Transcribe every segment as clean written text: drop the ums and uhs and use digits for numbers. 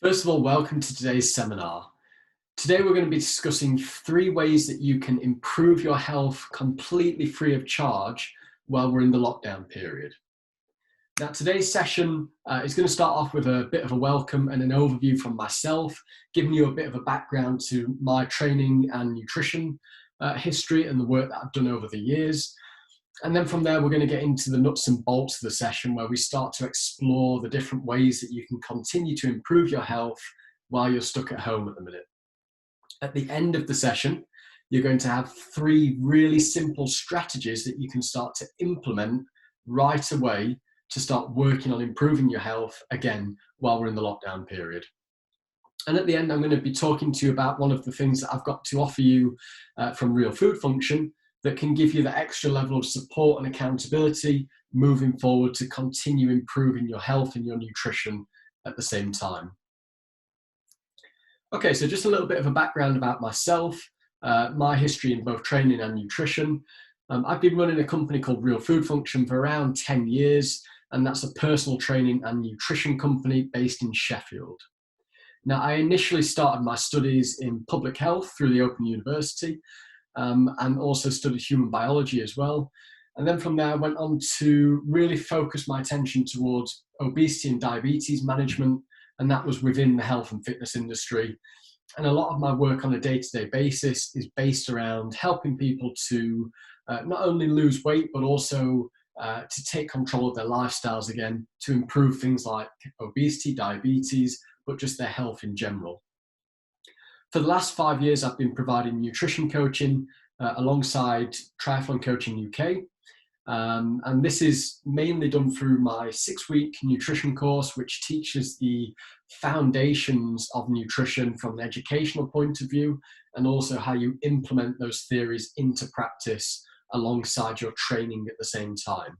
First of all, welcome to today's seminar. Today we're going to be discussing 3 ways that you can improve your health completely free of charge while we're in the lockdown period. Now today's session is going to start off with a bit of a welcome and an overview from myself, giving you a bit of a background to my training and nutrition history and the work that I've done over the years. And then from there, we're going to get into the nuts and bolts of the session where we start to explore the different ways that you can continue to improve your health while you're stuck at home at the minute. At the end of the session, you're going to have 3 really simple strategies that you can start to implement right away to start working on improving your health again while we're in the lockdown period. And at the end, I'm going to be talking to you about one of the things that I've got to offer you from Real Food Function that can give you the extra level of support and accountability moving forward to continue improving your health and your nutrition at the same time. Okay, so just a little bit of a background about myself, my history in both training and nutrition. I've been running a company called Real Food Function for around 10 years, and that's a personal training and nutrition company based in Sheffield. Now, I initially started my studies in public health through the Open University, and also studied human biology as well. And then from there, I went on to really focus my attention towards obesity and diabetes management, and that was within the health and fitness industry. And a lot of my work on a day-to-day basis is based around helping people to not only lose weight, but also to take control of their lifestyles again, to improve things like obesity, diabetes, but just their health in general. For the last 5 years, I've been providing nutrition coaching alongside Triathlon Coaching UK. And this is mainly done through my 6-week nutrition course, which teaches the foundations of nutrition from an educational point of view, and also how you implement those theories into practice alongside your training at the same time.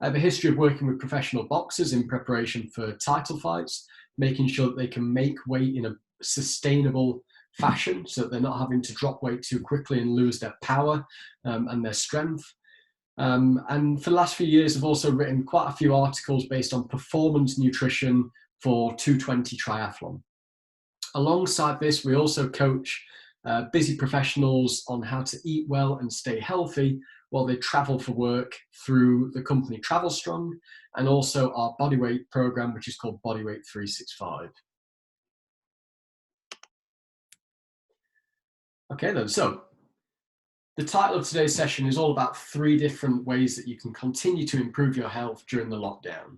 I have a history of working with professional boxers in preparation for title fights, making sure that they can make weight in a sustainable fashion so that they're not having to drop weight too quickly and lose their power and their strength. And for the last few years, I've also written quite a few articles based on performance nutrition for 220 triathlon. Alongside this, we also coach busy professionals on how to eat well and stay healthy while they travel for work through the company Travel Strong, and also our bodyweight program, which is called Bodyweight 365. Okay then, so the title of today's session is all about 3 different ways that you can continue to improve your health during the lockdown.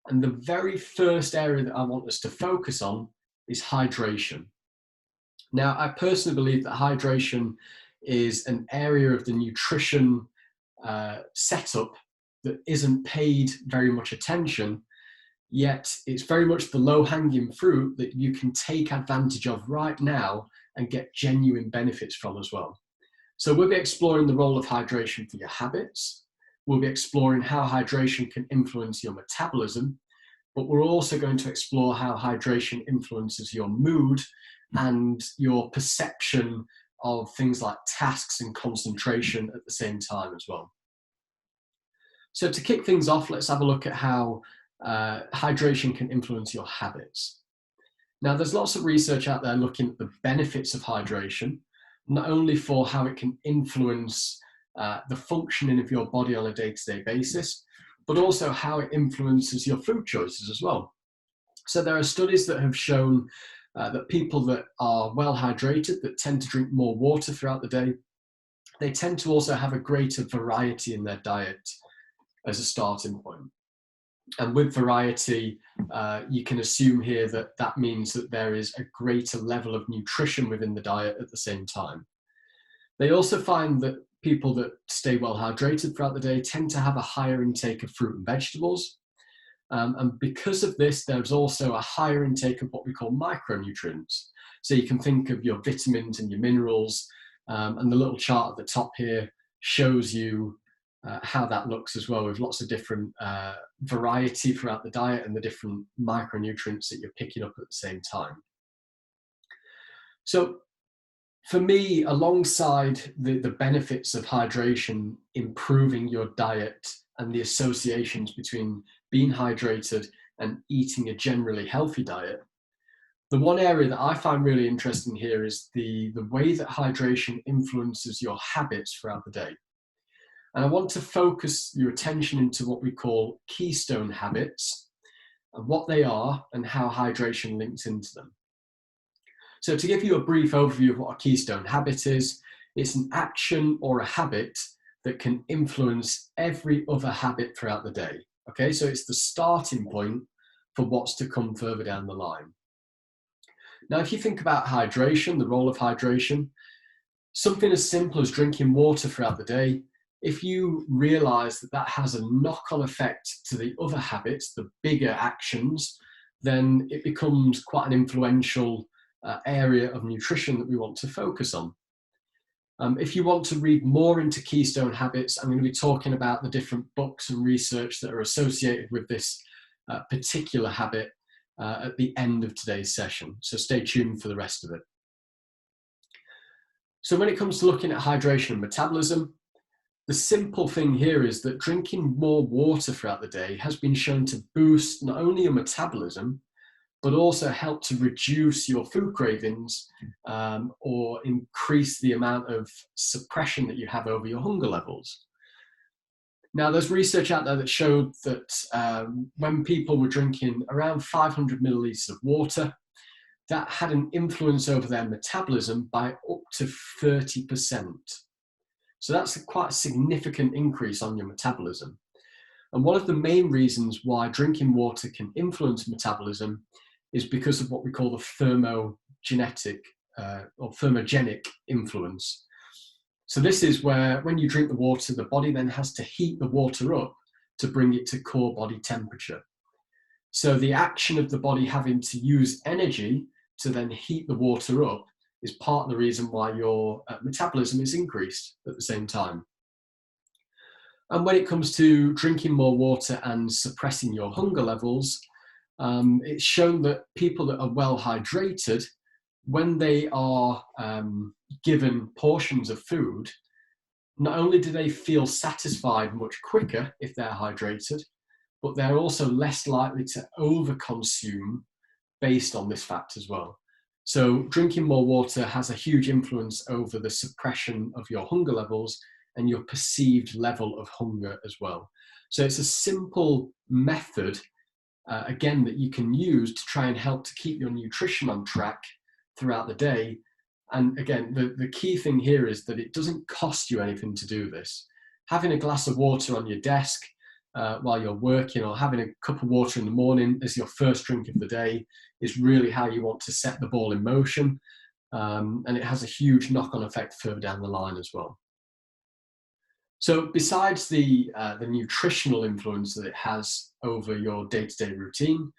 And the very first area that I want us to focus on is hydration. Now, I personally believe that hydration is an area of the nutrition setup that isn't paid very much attention, yet it's very much the low-hanging fruit that you can take advantage of right now and get genuine benefits from as well. So we'll be exploring the role of hydration for your habits. We'll be exploring how hydration can influence your metabolism, but we're also going to explore how hydration influences your mood and your perception of things like tasks and concentration at the same time as well. So to kick things off, let's have a look at how hydration can influence your habits. Now, there's lots of research out there looking at the benefits of hydration, not only for how it can influence the functioning of your body on a day-to-day basis, but also how it influences your food choices as well. So there are studies that have shown that people that are well hydrated, that tend to drink more water throughout the day, they tend to also have a greater variety in their diet as a starting point. And with variety, you can assume here that that means that there is a greater level of nutrition within the diet at the same time. They also find that people that stay well hydrated throughout the day tend to have a higher intake of fruit and vegetables. And because of this, there's also a higher intake of what we call micronutrients. So you can think of your vitamins and your minerals, and the little chart at the top here shows you how that looks as well, with lots of different variety throughout the diet and the different micronutrients that you're picking up at the same time. So for me, alongside the benefits of hydration, improving your diet and the associations between being hydrated, and eating a generally healthy diet, the one area that I find really interesting here is the way that hydration influences your habits throughout the day. And I want to focus your attention into what we call keystone habits and what they are and how hydration links into them. So to give you a brief overview of what a keystone habit is, it's an action or a habit that can influence every other habit throughout the day. Okay, so it's the starting point for what's to come further down the line. Now, if you think about hydration, the role of hydration, something as simple as drinking water throughout the day, if you realize that that has a knock-on effect to the other habits, the bigger actions, then it becomes quite an influential area of nutrition that we want to focus on. If you want to read more into keystone habits, I'm going to be talking about the different books and research that are associated with this particular habit at the end of today's session. So stay tuned for the rest of it. So when it comes to looking at hydration and metabolism, the simple thing here is that drinking more water throughout the day has been shown to boost not only your metabolism, but also help to reduce your food cravings or increase the amount of suppression that you have over your hunger levels. Now, there's research out there that showed that when people were drinking around 500 milliliters of water, that had an influence over their metabolism by up to 30%. So that's quite a significant increase on your metabolism. And one of the main reasons why drinking water can influence metabolism is because of what we call the thermogenic influence. So this is where when you drink the water, the body then has to heat the water up to bring it to core body temperature. So the action of the body having to use energy to then heat the water up is part of the reason why your metabolism is increased at the same time. And when it comes to drinking more water and suppressing your hunger levels, it's shown that people that are well hydrated, when they are given portions of food, not only do they feel satisfied much quicker if they're hydrated, but they're also less likely to overconsume based on this fact as well. So drinking more water has a huge influence over the suppression of your hunger levels and your perceived level of hunger as well. So it's a simple method, again, that you can use to try and help to keep your nutrition on track throughout the day. And again, the key thing here is that it doesn't cost you anything to do this. Having a glass of water on your desk while you're working, or having a cup of water in the morning as your first drink of the day, is really how you want to set the ball in motion. And it has a huge knock-on effect further down the line as well. So besides the nutritional influence that it has over your day-to-day routine,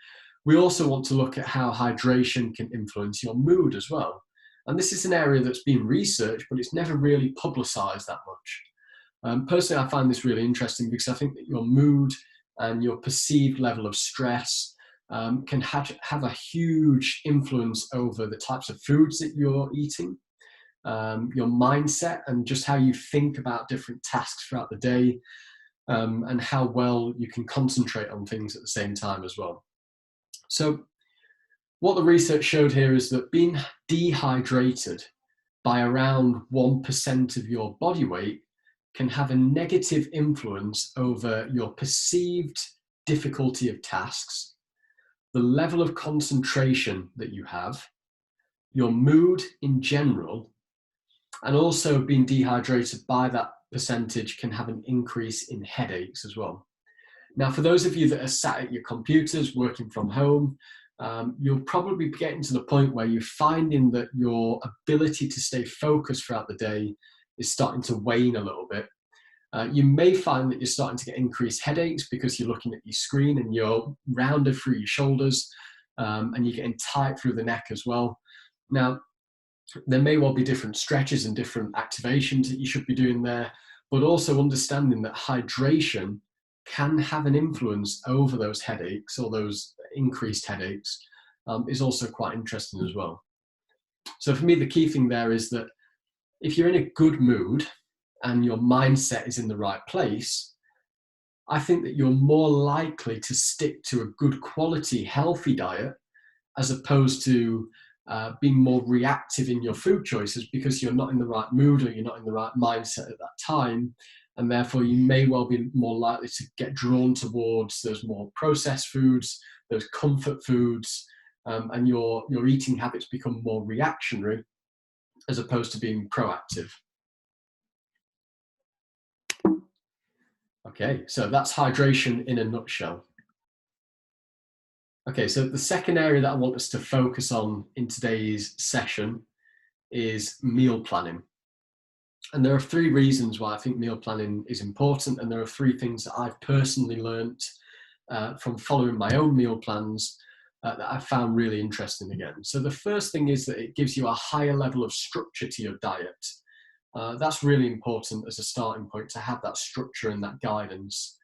we also want to look at how hydration can influence your mood as well. And this is an area that's been researched, but it's never really publicized that much. Personally, I find this really interesting because I think that your mood and your perceived level of stress can have a huge influence over the types of foods that you're eating, your mindset, and just how you think about different tasks throughout the day, and how well you can concentrate on things at the same time as well. So what the research showed here is that being dehydrated by around 1% of your body weight can have a negative influence over your perceived difficulty of tasks, the level of concentration that you have, your mood in general, and also being dehydrated by that percentage can have an increase in headaches as well. Now, for those of you that are sat at your computers working from home, you'll probably be getting to the point where you're finding that your ability to stay focused throughout the day is starting to wane a little bit. You may find that you're starting to get increased headaches because you're looking at your screen and you're rounded through your shoulders, and you're getting tight through the neck as well. Now, there may well be different stretches and different activations that you should be doing there, but also understanding that hydration can have an influence over those headaches or those increased headaches is also quite interesting as well. So for me, the key thing there is that if you're in a good mood and your mindset is in the right place, I think that you're more likely to stick to a good quality, healthy diet as opposed to being more reactive in your food choices because you're not in the right mood or you're not in the right mindset at that time. And therefore, you may well be more likely to get drawn towards those more processed foods, those comfort foods, and your eating habits become more reactionary as opposed to being proactive. Okay, so that's hydration in a nutshell. Okay, so the second area that I want us to focus on in today's session is meal planning. And there are three reasons why I think meal planning is important, and there are three things that I've personally learnt from following my own meal plans that I found really interesting again. So the first thing is that it gives you a higher level of structure to your diet. That's really important as a starting point, to have that structure and that guidance.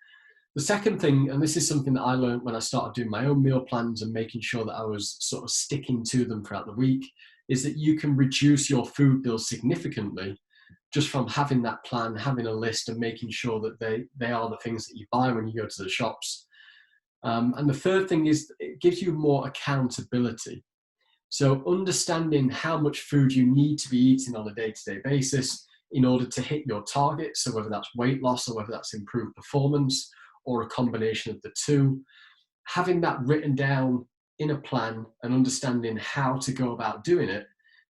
The second thing, and this is something that I learned when I started doing my own meal plans and making sure that I was sort of sticking to them throughout the week, is that you can reduce your food bill significantly just from having that plan, having a list, and making sure that they are the things that you buy when you go to the shops. And the third thing is it gives you more accountability. So understanding how much food you need to be eating on a day-to-day basis in order to hit your targets, so whether that's weight loss or whether that's improved performance or a combination of the two, having that written down in a plan and understanding how to go about doing it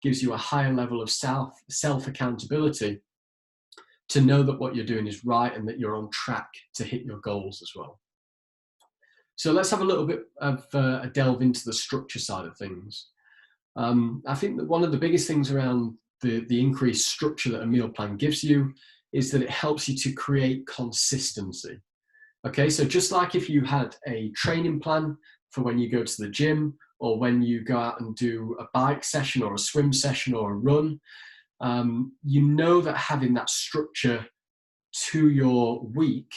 gives you a higher level of self-accountability to know that what you're doing is right and that you're on track to hit your goals as well. So let's have a little bit of a delve into the structure side of things. I think that one of the biggest things around the increased structure that a meal plan gives you is that it helps you to create consistency. Okay, so just like if you had a training plan for when you go to the gym or when you go out and do a bike session or a swim session or a run, you know that having that structure to your week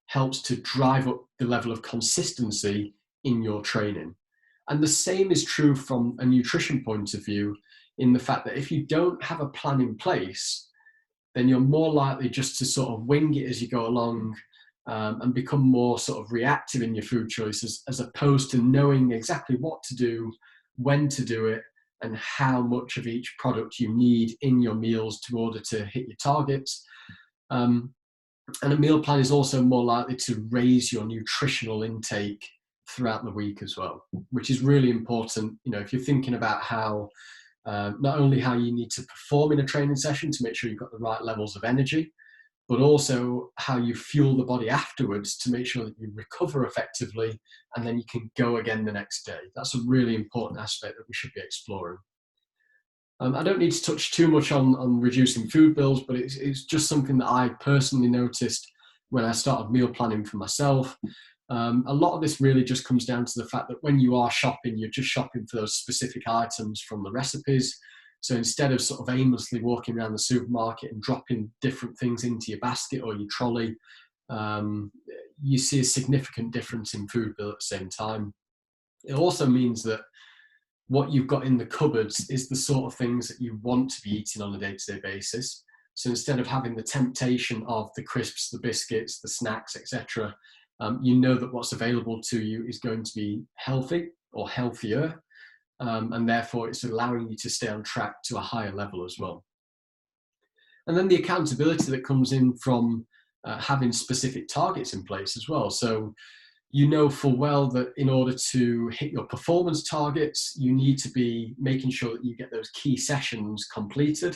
helps to drive up the level of consistency in your training. And the same is true from a nutrition point of view, in the fact that if you don't have a plan in place, then you're more likely just to sort of wing it as you go along and become more sort of reactive in your food choices, as opposed to knowing exactly what to do, when to do it, and how much of each product you need in your meals in order to hit your targets. And a meal plan is also more likely to raise your nutritional intake throughout the week as well, which is really important. You know, if you're thinking about how not only how you need to perform in a training session to make sure you've got the right levels of energy, but also how you fuel the body afterwards to make sure that you recover effectively and then you can go again the next day. That's a really important aspect that we should be exploring. I don't need to touch too much on reducing food bills, but it's just something that I personally noticed when I started meal planning for myself. A lot of this really just comes down to the fact that when you are shopping, you're just shopping for those specific items from the recipes. So instead of sort of aimlessly walking around the supermarket and dropping different things into your basket or your trolley, you see a significant difference in food bill at the same time. It also means that what you've got in the cupboards is the sort of things that you want to be eating on a day-to-day basis. So instead of having the temptation of the crisps, the biscuits, the snacks, etc., you know that what's available to you is going to be healthy or healthier, and therefore it's allowing you to stay on track to a higher level as well. And then the accountability that comes in from having specific targets in place as well. So you know full well that in order to hit your performance targets, you need to be making sure that you get those key sessions completed.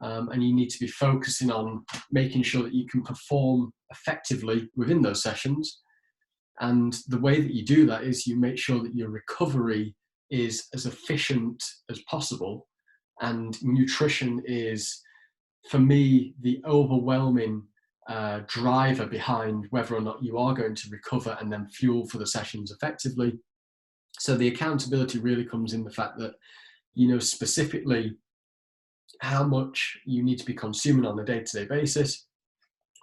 And you need to be focusing on making sure that you can perform effectively within those sessions. And the way that you do that is you make sure that your recovery is as efficient as possible. And nutrition is, for me, the overwhelming driver behind whether or not you are going to recover and then fuel for the sessions effectively. So the accountability really comes in the fact that you know specifically how much you need to be consuming on a day-to-day basis,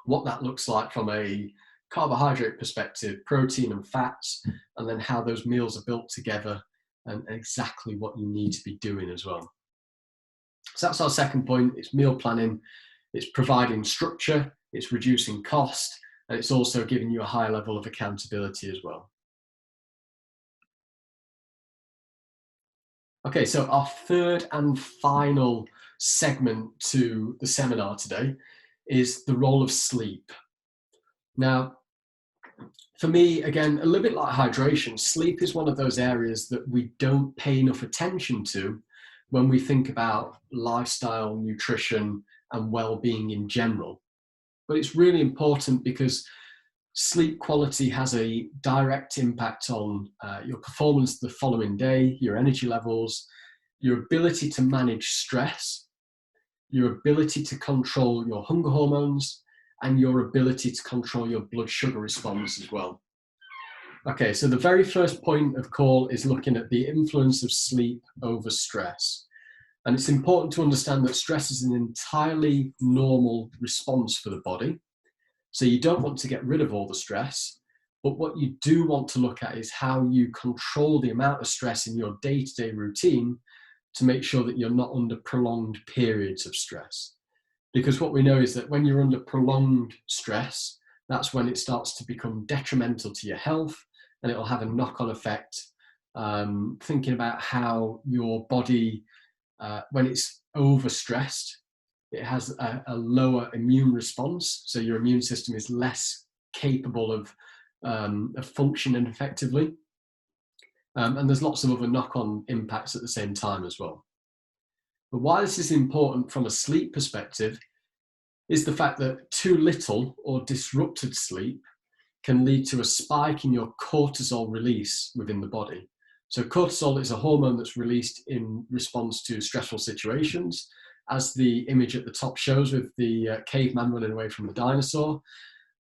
what that looks like from a carbohydrate perspective, protein and fats, and then how those meals are built together and exactly what you need to be doing as well. So that's our second point. It's meal planning, it's providing structure, it's reducing cost, and it's also giving you a high level of accountability as well. Okay, so our third and final segment to the seminar today is the role of sleep. Now, for me, again, a little bit like hydration, sleep is one of those areas that we don't pay enough attention to when we think about lifestyle, nutrition, and well-being in general. But it's really important because sleep quality has a direct impact on your performance the following day, your energy levels, your ability to manage stress, your ability to control your hunger hormones, and your ability to control your blood sugar response as well. Okay, so the very first point of call is looking at the influence of sleep over stress. And it's important to understand that stress is an entirely normal response for the body. So you don't want to get rid of all the stress, but what you do want to look at is how you control the amount of stress in your day-to-day routine to make sure that you're not under prolonged periods of stress. Because what we know is that when you're under prolonged stress, that's when it starts to become detrimental to your health, and it'll have a knock-on effect. Thinking about how your body, when it's overstressed, it has a lower immune response, so your immune system is less capable of functioning effectively. And there's lots of other knock-on impacts at the same time as well. But why this is important from a sleep perspective is the fact that too little or disrupted sleep can lead to a spike in your cortisol release within the body. So cortisol is a hormone that's released in response to stressful situations, as the image at the top shows with the caveman running away from the dinosaur.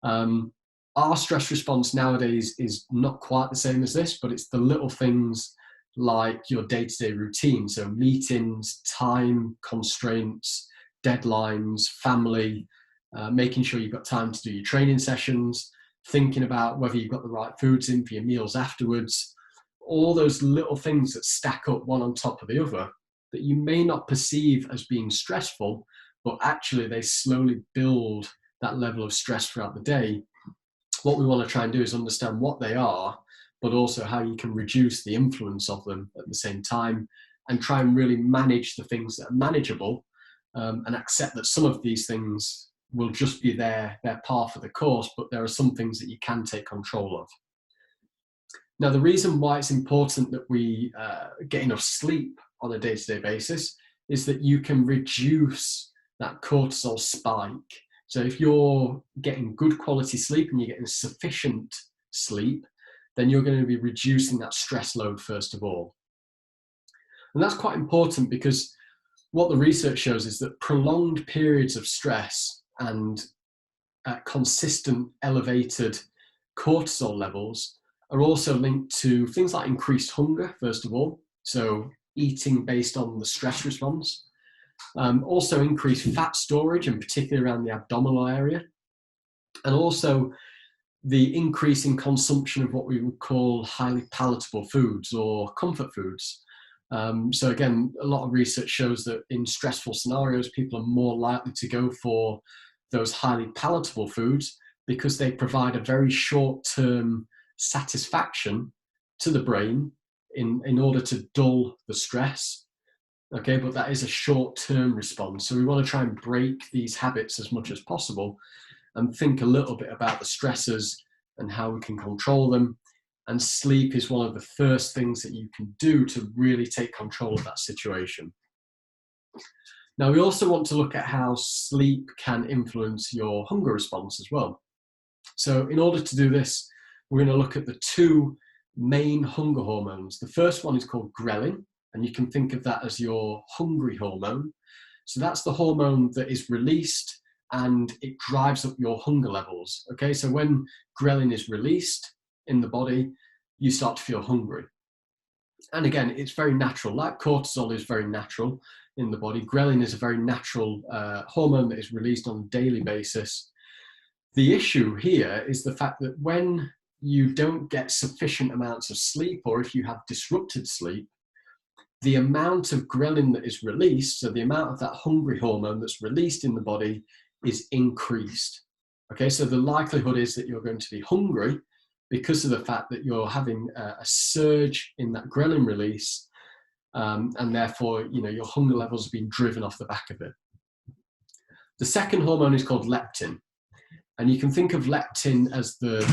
Our stress response nowadays is not quite the same as this, but it's the little things like your day-to-day routine. So meetings, time constraints, deadlines, family, making sure you've got time to do your training sessions, thinking about whether you've got the right foods in for your meals afterwards, all those little things that stack up one on top of the other that you may not perceive as being stressful, but actually they slowly build that level of stress throughout the day. What we want to try and do is understand what they are, but also how you can reduce the influence of them at the same time, and try and really manage the things that are manageable, and accept that some of these things will just be their par for the course, but there are some things that you can take control of. Now, the reason why it's important that we get enough sleep on a day-to-day basis is that you can reduce that cortisol spike. So if you're getting good quality sleep and you're getting sufficient sleep, then you're going to be reducing that stress load first of all. And that's quite important because what the research shows is that prolonged periods of stress and consistent elevated cortisol levels are also linked to things like increased hunger, first of all. So eating based on the stress response. Also increased fat storage, and particularly around the abdominal area. And also the increase in consumption of what we would call highly palatable foods or comfort foods. So again, a lot of research shows that in stressful scenarios, people are more likely to go for those highly palatable foods because they provide a very short-term satisfaction to the brain in order to dull the stress. Okay, but that is a short-term response. So we want to try and break these habits as much as possible and think a little bit about the stressors and how we can control them. And sleep is one of the first things that you can do to really take control of that situation. Now, we also want to look at how sleep can influence your hunger response as well. So in order to do this, we're going to look at the two main hunger hormones. The first one is called ghrelin, and you can think of that as your hungry hormone. So that's the hormone that is released and it drives up your hunger levels. Okay, so when ghrelin is released in the body, you start to feel hungry. And again, it's very natural. Like cortisol is very natural in the body, ghrelin is a very natural hormone that is released on a daily basis. The issue here is the fact that when you don't get sufficient amounts of sleep, or if you have disrupted sleep, the amount of ghrelin that is released, so the amount of that hungry hormone that's released in the body, is increased. Okay, so the likelihood is that you're going to be hungry because of the fact that you're having a surge in that ghrelin release, and therefore, your hunger levels are being driven off the back of it. The second hormone is called leptin. And you can think of leptin as the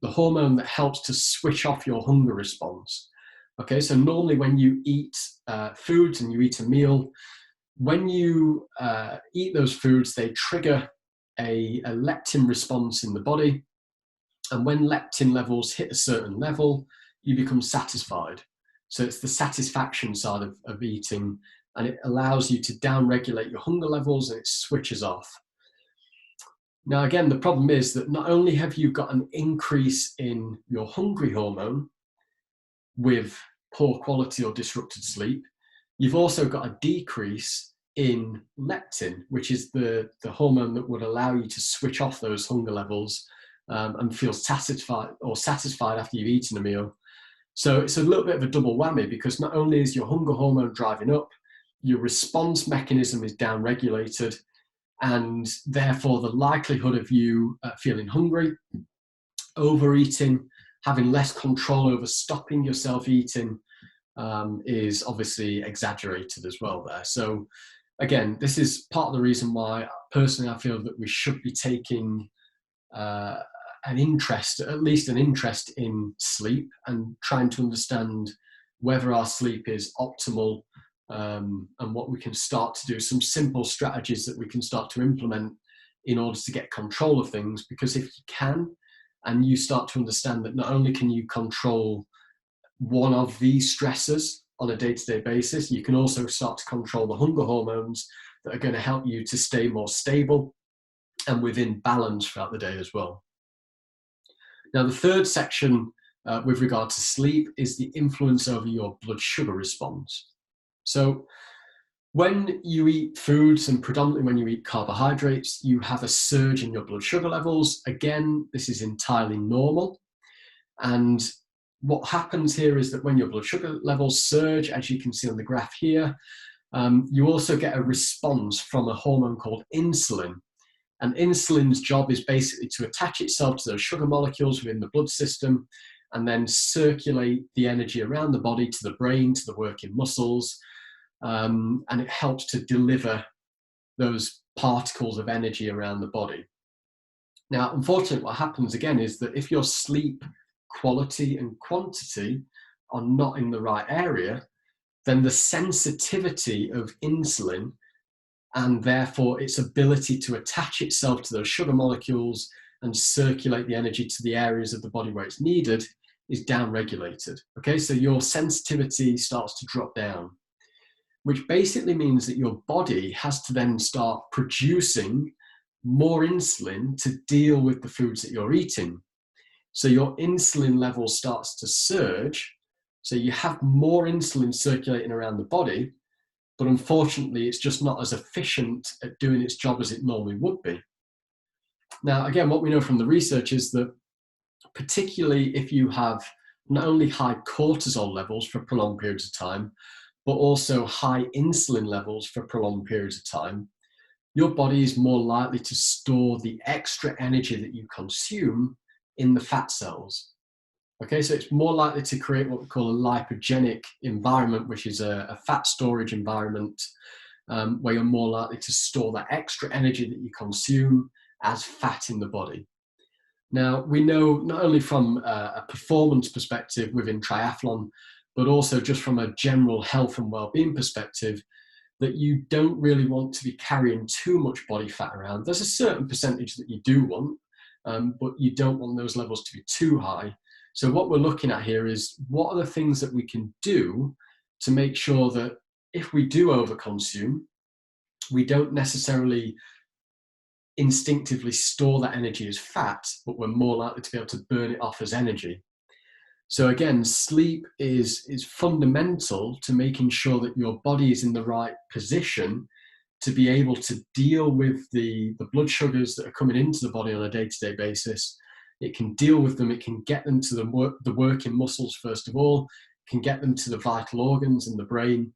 hormone that helps to switch off your hunger response. Okay, so normally when you eat foods and you eat a meal, when you eat those foods, they trigger a leptin response in the body. And when leptin levels hit a certain level, you become satisfied. So it's the satisfaction side of eating, and it allows you to downregulate your hunger levels and it switches off. Now, again, the problem is that not only have you got an increase in your hungry hormone with poor quality or disrupted sleep, you've also got a decrease in leptin, which is the hormone that would allow you to switch off those hunger levels and feel satisfied after you've eaten a meal. So it's a little bit of a double whammy, because not only is your hunger hormone driving up, your response mechanism is downregulated, and therefore the likelihood of you feeling hungry, overeating, having less control over stopping yourself eating is obviously exaggerated as well there. So again, this is part of the reason why personally I feel that we should be taking at least an interest in sleep, and trying to understand whether our sleep is optimal, and what we can start to do, some simple strategies that we can start to implement in order to get control of things. Because if you can, and you start to understand that not only can you control one of these stressors on a day-to-day basis, you can also start to control the hunger hormones that are going to help you to stay more stable and within balance throughout the day as well. Now, the third section with regard to sleep is the influence over your blood sugar response. So when you eat foods, and predominantly when you eat carbohydrates, you have a surge in your blood sugar levels. Again, this is entirely normal. And what happens here is that when your blood sugar levels surge, as you can see on the graph here, you also get a response from a hormone called insulin. And insulin's job is basically to attach itself to those sugar molecules within the blood system and then circulate the energy around the body to the brain, to the working muscles, and it helps to deliver those particles of energy around the body. Now, unfortunately, what happens again is that if your sleep quality and quantity are not in the right area, then the sensitivity of insulin, and therefore its ability to attach itself to those sugar molecules and circulate the energy to the areas of the body where it's needed, is downregulated. Okay, so your sensitivity starts to drop down, which basically means that your body has to then start producing more insulin to deal with the foods that you're eating. So your insulin level starts to surge, so you have more insulin circulating around the body, but unfortunately it's just not as efficient at doing its job as it normally would be. Now, again, what we know from the research is that particularly if you have not only high cortisol levels for prolonged periods of time, but also high insulin levels for prolonged periods of time, your body is more likely to store the extra energy that you consume in the fat cells. Okay, so it's more likely to create what we call a lipogenic environment, which is a fat storage environment, where you're more likely to store that extra energy that you consume as fat in the body. Now, we know not only from a performance perspective within triathlon, but also just from a general health and well-being perspective, that you don't really want to be carrying too much body fat around. There's a certain percentage that you do want, but you don't want those levels to be too high. So what we're looking at here is what are the things that we can do to make sure that if we do overconsume, we don't necessarily instinctively store that energy as fat, but we're more likely to be able to burn it off as energy. So again, sleep is fundamental to making sure that your body is in the right position to be able to deal with the blood sugars that are coming into the body on a day-to-day basis. It can deal with them, it can get them to the working muscles first of all, it can get them to the vital organs in the brain,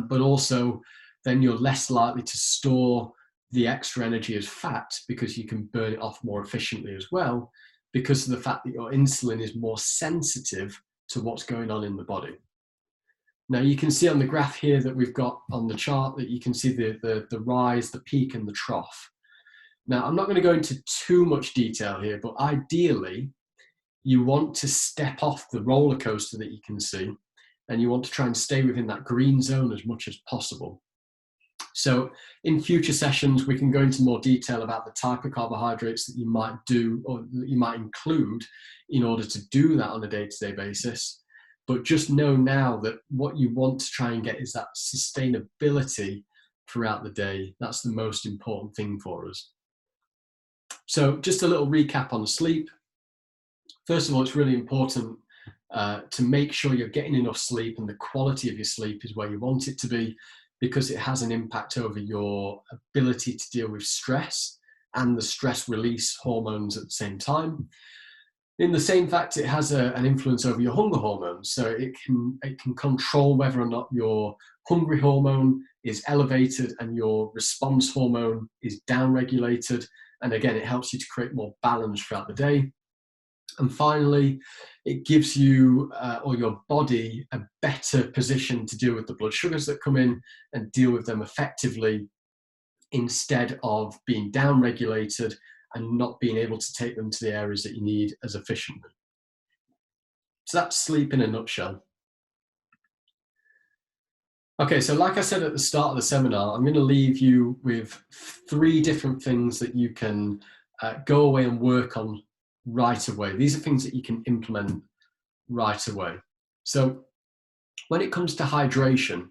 but also then you're less likely to store the extra energy as fat because you can burn it off more efficiently as well, because of the fact that your insulin is more sensitive to what's going on in the body. Now you can see on the graph here that we've got on the chart that you can see the rise, the peak and the trough. Now I'm not going to go into too much detail here, but ideally you want to step off the roller coaster that you can see, and you want to try and stay within that green zone as much as possible. So in future sessions, we can go into more detail about the type of carbohydrates that you might do or that you might include in order to do that on a day-to-day basis. But just know now that what you want to try and get is that sustainability throughout the day. That's the most important thing for us. So just a little recap on sleep. First of all, it's really important to make sure you're getting enough sleep, and the quality of your sleep is where you want it to be, because it has an impact over your ability to deal with stress and the stress release hormones at the same time. In the same fact, it has an influence over your hunger hormones. So it can control whether or not your hungry hormone is elevated and your response hormone is downregulated. And again, it helps you to create more balance throughout the day. And finally, it gives you or your body a better position to deal with the blood sugars that come in and deal with them effectively, instead of being downregulated and not being able to take them to the areas that you need as efficiently. So that's sleep in a nutshell. Okay, so like I said at the start of the seminar, I'm going to leave you with 3 different things that you can go away and work on right away. These are things that you can implement right away. So when it comes to hydration,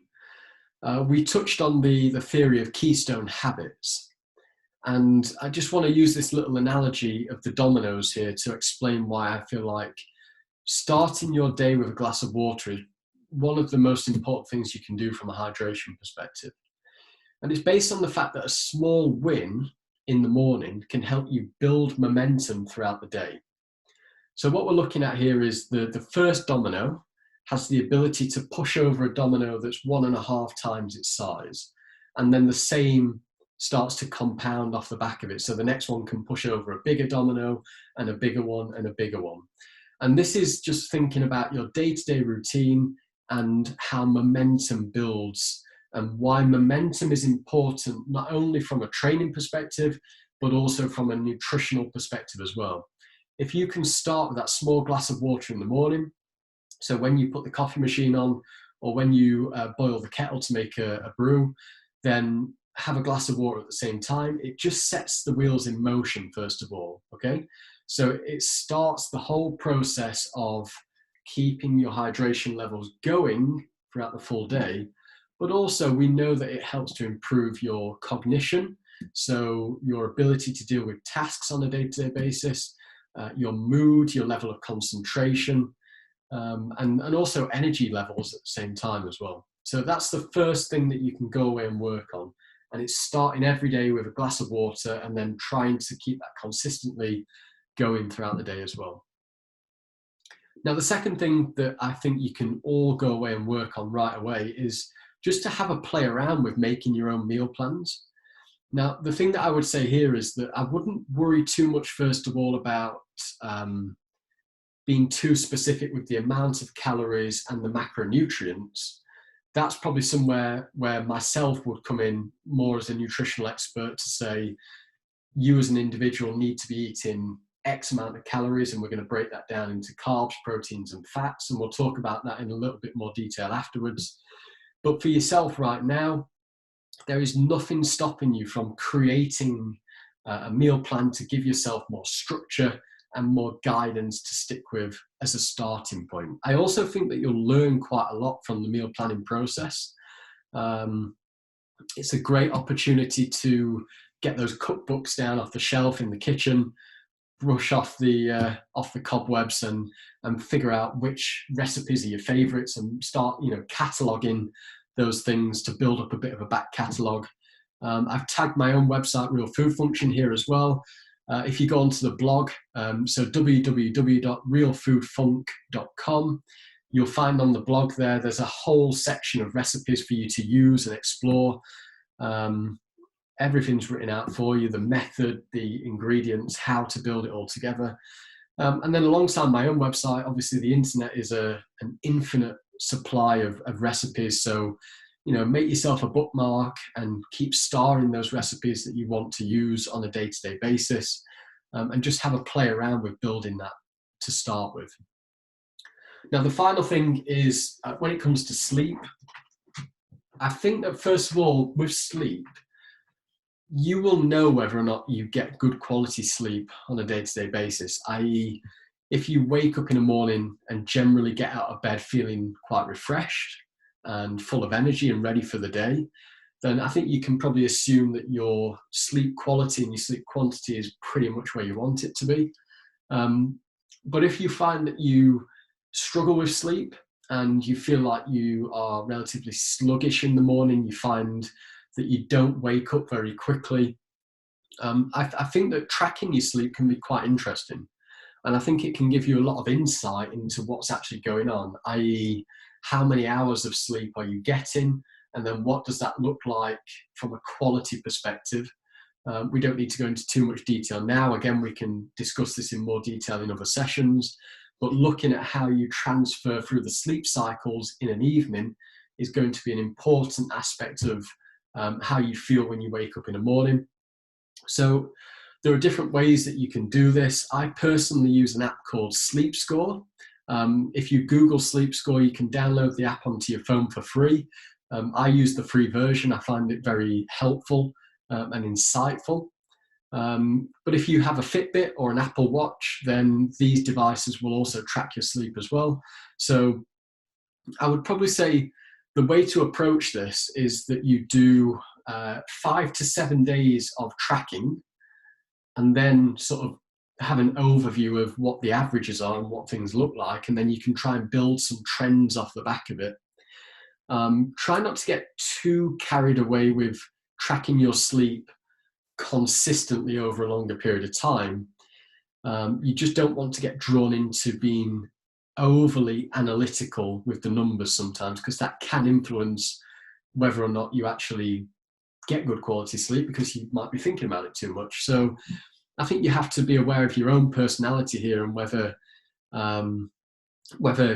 we touched on the theory of keystone habits. And I just want to use this little analogy of the dominoes here to explain why I feel like starting your day with a glass of water is one of the most important things you can do from a hydration perspective. And it's based on the fact that a small win in the morning can help you build momentum throughout the day. So what we're looking at here is the first domino has the ability to push over a domino that's 1.5 times its size. And then the same starts to compound off the back of it. So the next one can push over a bigger domino and a bigger one and a bigger one. And this is just thinking about your day-to-day routine and how momentum builds, and why momentum is important, not only from a training perspective, but also from a nutritional perspective as well. If you can start with that small glass of water in the morning, so when you put the coffee machine on, or when you boil the kettle to make a brew, then have a glass of water at the same time. It just sets the wheels in motion, first of all, okay? So it starts the whole process of keeping your hydration levels going throughout the full day, but also we know that it helps to improve your cognition, so your ability to deal with tasks on a day-to-day basis, your mood, your level of concentration, and also energy levels at the same time as well. So that's the first thing that you can go away and work on. And it's starting every day with a glass of water and then trying to keep that consistently going throughout the day as well. Now, the second thing that I think you can all go away and work on right away is just to have a play around with making your own meal plans. Now, the thing that I would say here is that I wouldn't worry too much, first of all, about being too specific with the amount of calories and the macronutrients. That's probably somewhere where myself would come in more as a nutritional expert to say, you as an individual need to be eating X amount of calories, and we're going to break that down into carbs, proteins, and fats. And we'll talk about that in a little bit more detail afterwards. But for yourself right now, there is nothing stopping you from creating a meal plan to give yourself more structure and more guidance to stick with as a starting point. I also think that you'll learn quite a lot from the meal planning process. It's a great opportunity to get those cookbooks down off the shelf in the kitchen, brush off the cobwebs, and figure out which recipes are your favorites, and start cataloging those things to build up a bit of a back catalog. I've tagged my own website, Real Food Function, here as well. If you go onto the blog, so www.realfoodfunk.com, you'll find on the blog there's a whole section of recipes for you to use and explore. Everything's written out for you, the method, the ingredients, how to build it all together. And then alongside my own website, obviously the internet is an infinite supply of recipes. So, make yourself a bookmark and keep starring those recipes that you want to use on a day-to-day basis, and just have a play around with building that to start with. Now, the final thing is when it comes to sleep, I think that first of all, with sleep, you will know whether or not you get good quality sleep on a day-to-day basis, i.e. if you wake up in the morning and generally get out of bed feeling quite refreshed and full of energy and ready for the day, then I think you can probably assume that your sleep quality and your sleep quantity is pretty much where you want it to be. But if you find that you struggle with sleep and you feel like you are relatively sluggish in the morning, you find that you don't wake up very quickly, I think that tracking your sleep can be quite interesting. And I think it can give you a lot of insight into what's actually going on, i.e. how many hours of sleep are you getting, and then what does that look like from a quality perspective. We don't need to go into too much detail now. Again, we can discuss this in more detail in other sessions, but looking at how you transfer through the sleep cycles in an evening is going to be an important aspect of how you feel when you wake up in the morning. So there are different ways that you can do this. I personally use an app called Sleep Score. If you Google Sleep Score, you can download the app onto your phone for free. I use the free version. I find it very helpful and insightful. But if you have a Fitbit or an Apple Watch, then these devices will also track your sleep as well. So I would probably say the way to approach this is that you do 5 to 7 days of tracking, and then sort of have an overview of what the averages are and what things look like, and then you can try and build some trends off the back of it. Try not to get too carried away with tracking your sleep consistently over a longer period of time. You just don't want to get drawn into being overly analytical with the numbers sometimes, because that can influence whether or not you actually get good quality sleep, because you might be thinking about it too much. So I think you have to be aware of your own personality here, and whether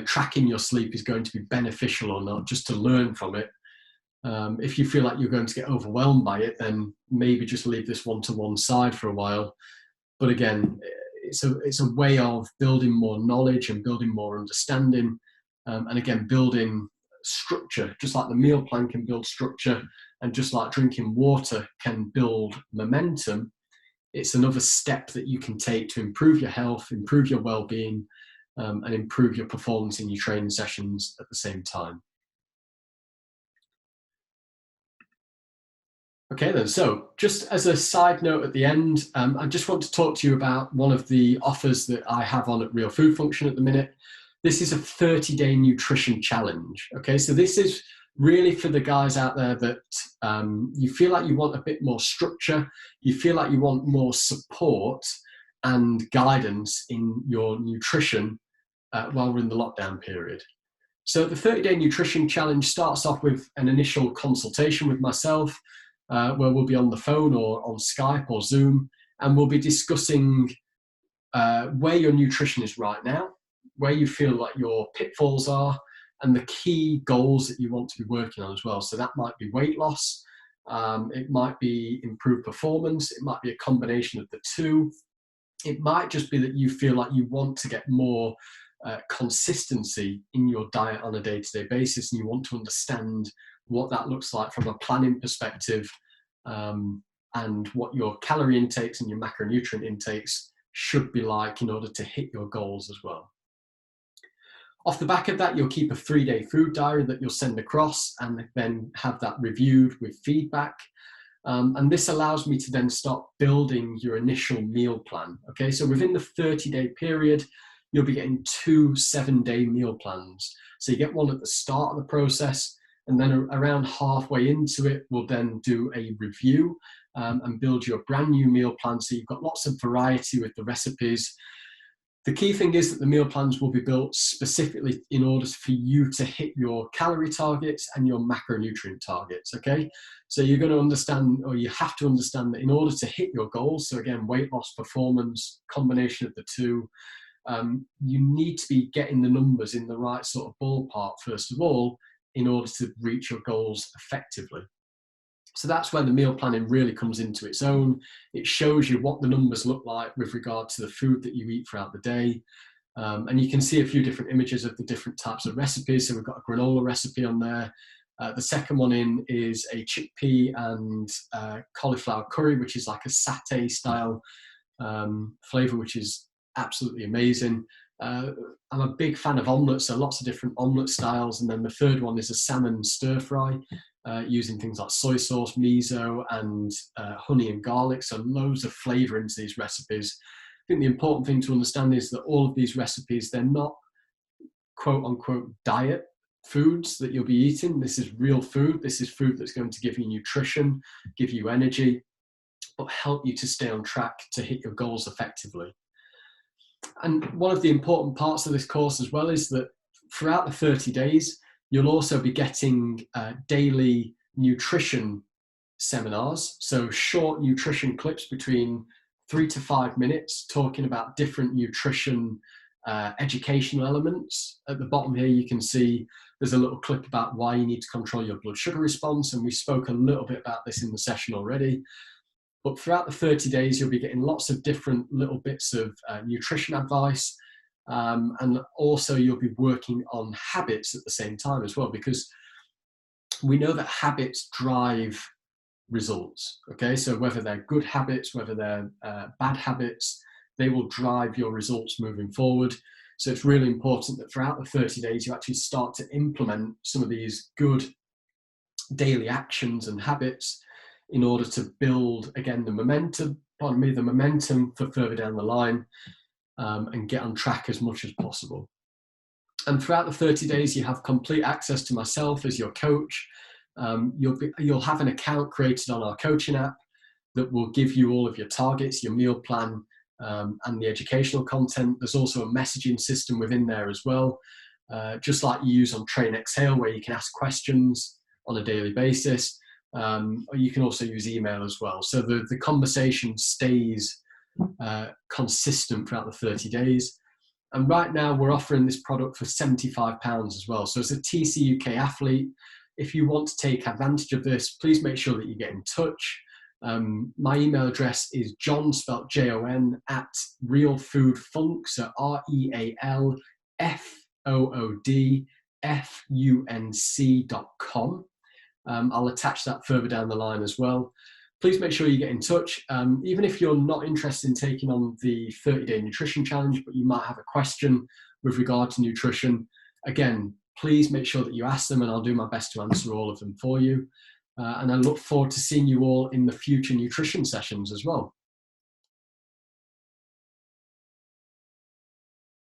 tracking your sleep is going to be beneficial or not, just to learn from it. If you feel like you're going to get overwhelmed by it, then maybe just leave this one to one side for a while. But again, it's a way of building more knowledge and building more understanding, and again, building structure. Just like the meal plan can build structure, and just like drinking water can build momentum, it's another step that you can take to improve your health, improve your well-being, and improve your performance in your training sessions at the same time. Okay then, so just as a side note at the end, I just want to talk to you about one of the offers that I have on at Real Food Function at the minute. This is a 30-day nutrition challenge. Okay, so this is really for the guys out there that you feel like you want a bit more structure, you feel like you want more support and guidance in your nutrition while we're in the lockdown period. So the 30-day nutrition challenge starts off with an initial consultation with myself, where we'll be on the phone or on Skype or Zoom, and we'll be discussing where your nutrition is right now, where you feel like your pitfalls are, and the key goals that you want to be working on as well. So that might be weight loss, it might be improved performance, it might be a combination of the two. It might just be that you feel like you want to get more consistency in your diet on a day-to-day basis, and you want to understand what that looks like from a planning perspective, and what your calorie intakes and your macronutrient intakes should be like in order to hit your goals as well. Off the back of that, you'll keep a 3-day food diary that you'll send across, and then have that reviewed with feedback. And this allows me to then start building your initial meal plan. Okay, so within the 30-day period, you'll be getting 2 7-day meal plans. So you get one at the start of the process, and then around halfway into it, we'll then do a review and build you a brand new meal plan. So you've got lots of variety with the recipes. The key thing is that the meal plans will be built specifically in order for you to hit your calorie targets and your macronutrient targets, okay? So you're going to understand, or you have to understand, that in order to hit your goals, so again, weight loss, performance, combination of the two, you need to be getting the numbers in the right sort of ballpark, first of all, in order to reach your goals effectively. So that's where the meal planning really comes into its own. It shows you what the numbers look like with regard to the food that you eat throughout the day. And you can see a few different images of the different types of recipes. So we've got a granola recipe on there. The second one in is a chickpea and cauliflower curry, which is like a satay style flavor, which is absolutely amazing. I'm a big fan of omelets, so lots of different omelet styles. And then the third one is a salmon stir fry, using things like soy sauce, miso, and honey and garlic. So loads of flavor into these recipes. I think the important thing to understand is that all of these recipes, they're not quote unquote diet foods that you'll be eating. This is real food. This is food that's going to give you nutrition, give you energy, but help you to stay on track to hit your goals effectively. And one of the important parts of this course as well is that throughout the 30 days, you'll also be getting daily nutrition seminars. So short nutrition clips between 3 to 5 minutes talking about different nutrition educational elements. At the bottom here, you can see there's a little clip about why you need to control your blood sugar response. And we spoke a little bit about this in the session already. But throughout the 30 days, you'll be getting lots of different little bits of nutrition advice. And also you'll be working on habits at the same time as well, because we know that habits drive results, okay? So whether they're good habits, whether they're bad habits, they will drive your results moving forward. So it's really important that throughout the 30 days, you actually start to implement some of these good daily actions and habits in order to build, again, the momentum for further down the line, and get on track as much as possible. And throughout the 30 days, you have complete access to myself as your coach. You'll have an account created on our coaching app that will give you all of your targets, your meal plan, and the educational content. There's also a messaging system within there as well, just like you use on Train Exhale, where you can ask questions on a daily basis. You can also use email as well. So the conversation stays consistent throughout the 30 days. And right now we're offering this product for £75 as well. So as a TC UK athlete, if you want to take advantage of this, please make sure that you get in touch. My email address is John, spelled Jon, at realfoodfunk, so REALFOODFUNC.com. I'll attach that further down the line as well. Please make sure you get in touch. Even if you're not interested in taking on the 30-day nutrition challenge, but you might have a question with regard to nutrition, again, please make sure that you ask them, and I'll do my best to answer all of them for you. And I look forward to seeing you all in the future nutrition sessions as well.